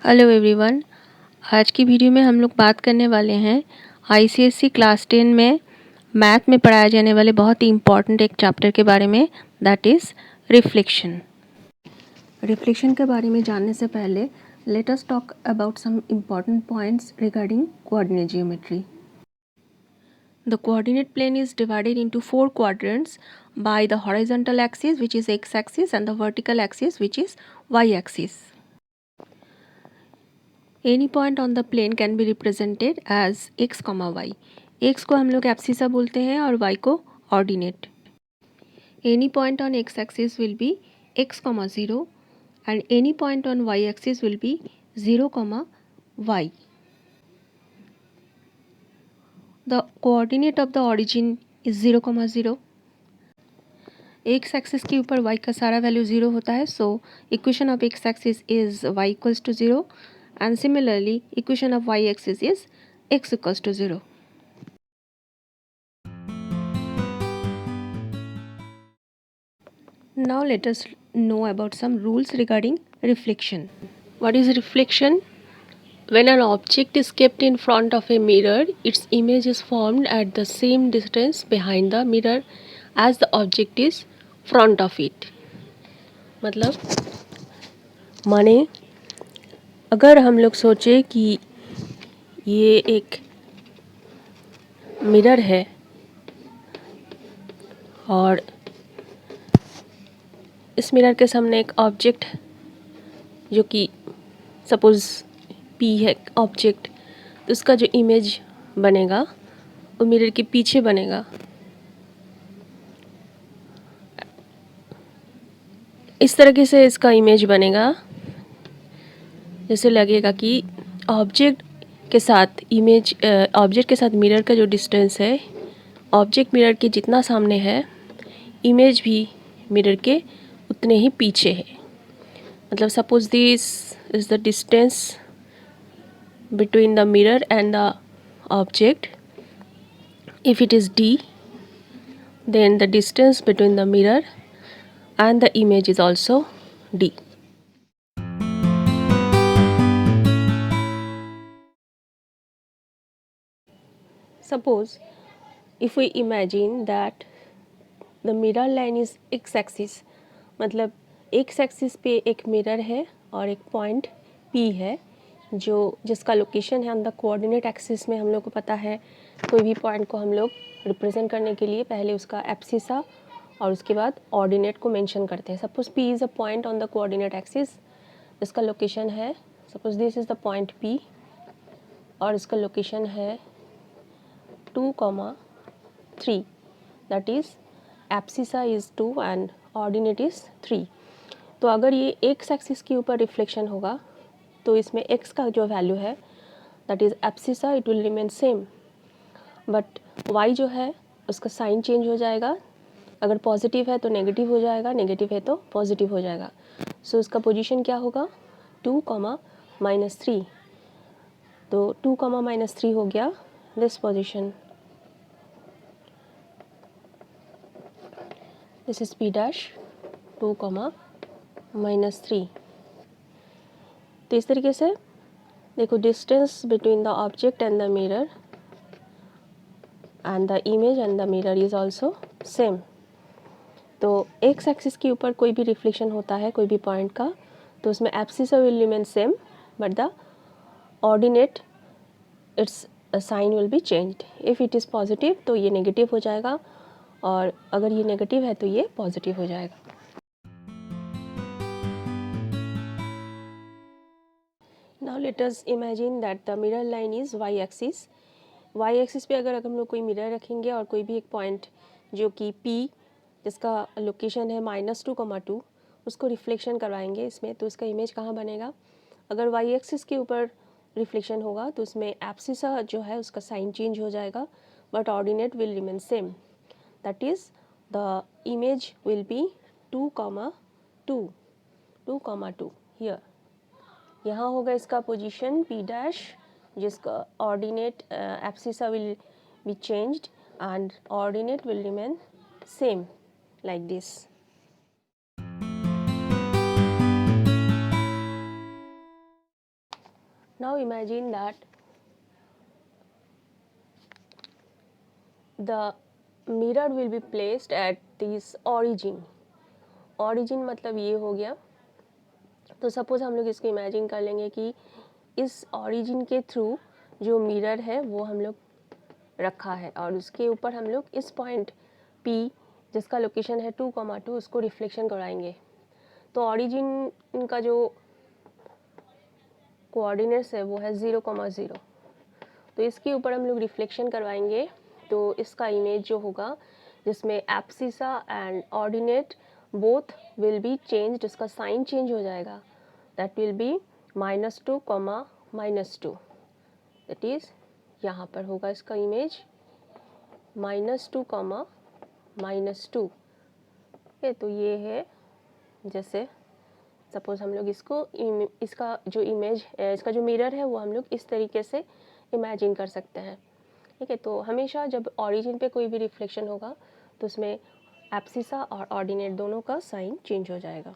Hello everyone. आज की video में हम लोग बात करने वाले हैं आईसीएसई क्लास 10 में मैथ में पढ़ाए जाने वाले बहुत ही इम्पॉर्टेंट एक चैप्टर के बारे में, दैट इज़ रिफ्लेक्शन। रिफ्लेक्शन के बारे में जानने से पहले let us talk about some important points regarding coordinate geometry. The coordinate plane is divided into 4 quadrants by the horizontal axis, which is x-axis, and the vertical axis, which is y-axis. Any point on the plane can be represented as x, y. x को हम लोग abscissa बोलते हैं और y को ordinate. Any point on x axis will be x, 0 and any point on y axis will be 0, y. The coordinate of the origin is 0, 0. x axis के ऊपर y का सारा वैल्यू 0 होता है, so equation of x axis is y equals to 0 and similarly equation of y axis is x equals to 0. Now let us know about some rules regarding reflection. What is reflection? When an object is kept in front of a mirror, its image is formed at the same distance behind the mirror as the object is front of it. मतलब माने अगर हम लोग सोचे कि ये एक mirror है और इस मिरर के सामने एक ऑब्जेक्ट जो कि सपोज़ P है ऑब्जेक्ट, तो उसका जो इमेज बनेगा वो मिरर के पीछे बनेगा. इस तरीके से इसका इमेज बनेगा जैसे लगेगा कि ऑब्जेक्ट के साथ मिरर का जो डिस्टेंस है, ऑब्जेक्ट मिरर के जितना सामने है, इमेज भी मिरर के उतने ही पीछे है. मतलब suppose this is the distance between the mirror and the object. If it is d, then the distance between the mirror and the image is also d. Suppose if we imagine that the mirror line is x-axis, मतलब x-axis पे एक mirror है और एक point P है जो जिसका location है ऑन द कोऑर्डिनेट एक्सिस में. हम लोग को पता है कोई भी पॉइंट को हम लोग रिप्रेजेंट करने के लिए पहले उसका एब्सिसा और उसके बाद ऑर्डिनेट को मेंशन करते हैं. Suppose P is a point on the coordinate axis जिसका लोकेशन है, suppose this is the point P और इसका लोकेशन है 2, 3, that is abscissa is 2 and ordinate is 3. तो अगर ये एक्स एक्सिस के ऊपर रिफ्लेक्शन होगा तो इसमें x का जो वैल्यू है that is abscissa, it will remain same, but y जो है उसका साइन चेंज हो जाएगा. अगर पॉजिटिव है तो नेगेटिव हो जाएगा, नेगेटिव है तो पॉजिटिव हो जाएगा. सो इसका पोजीशन क्या होगा 2, -3. तो 2, -3 हो गया this position. This is P dash 2, -3. तो इस तरीके से देखो distance between the object and the mirror and the image and the mirror is also same. तो एक्स एक्सिस के ऊपर कोई भी रिफ्लेक्शन होता है कोई भी पॉइंट का तो उसमें abscissa will remain same but the ordinate its sign will be changed. If it is positive तो ये नेगेटिव हो जाएगा और अगर ये नेगेटिव है तो ये पॉजिटिव हो जाएगा. Now let us imagine that the mirror line is Y axis. Y axis पे अगर हम लोग कोई मिरर रखेंगे और कोई भी एक पॉइंट जो कि P जिसका लोकेशन है -2, 2 उसको रिफ्लेक्शन करवाएंगे इसमें, तो उसका इमेज कहाँ बनेगा. अगर वाई एक्सिस के ऊपर रिफ्लेक्शन होगा तो उसमें एब्सिसा जो है उसका साइन चेंज हो जाएगा but ordinate will remain same. That is the image will be 2, 2, 2, 2 here. यहाँ होगा इसका पोजीशन P डैश जिसका ordinate abscissa will be changed and ordinate will remain same like this. Now imagine that the mirror will be placed at this origin. origin मतलब ये हो गया, तो suppose हम लोग इसको इमेजिन कर लेंगे कि इस origin के थ्रू जो मिरर है वो हम लोग रखा है और उसके ऊपर हम लोग इस पॉइंट P जिसका लोकेशन है 2,2 उसको रिफ्लेक्शन कराएंगे। तो origin का जो कोऑर्डिनेट्स है वो है 0,0, तो इसके ऊपर हम लोग रिफ्लेक्शन करवाएंगे। तो इसका इमेज जो होगा जिसमें abscissa and ordinate both will be changed, इसका साइन चेंज हो जाएगा, that will be -2, -2, that is यहाँ पर होगा इसका इमेज -2, -2। ओके, तो ये है, जैसे सपोज हम लोग इसका जो इमेज इसका जो मिरर है वो हम लोग इस तरीके से इमेजिन कर सकते हैं। ठीक है, तो हमेशा जब ऑरिजिन पे कोई भी रिफ्लेक्शन होगा तो उसमें एब्सिसा और ऑर्डिनेट दोनों का साइन चेंज हो जाएगा।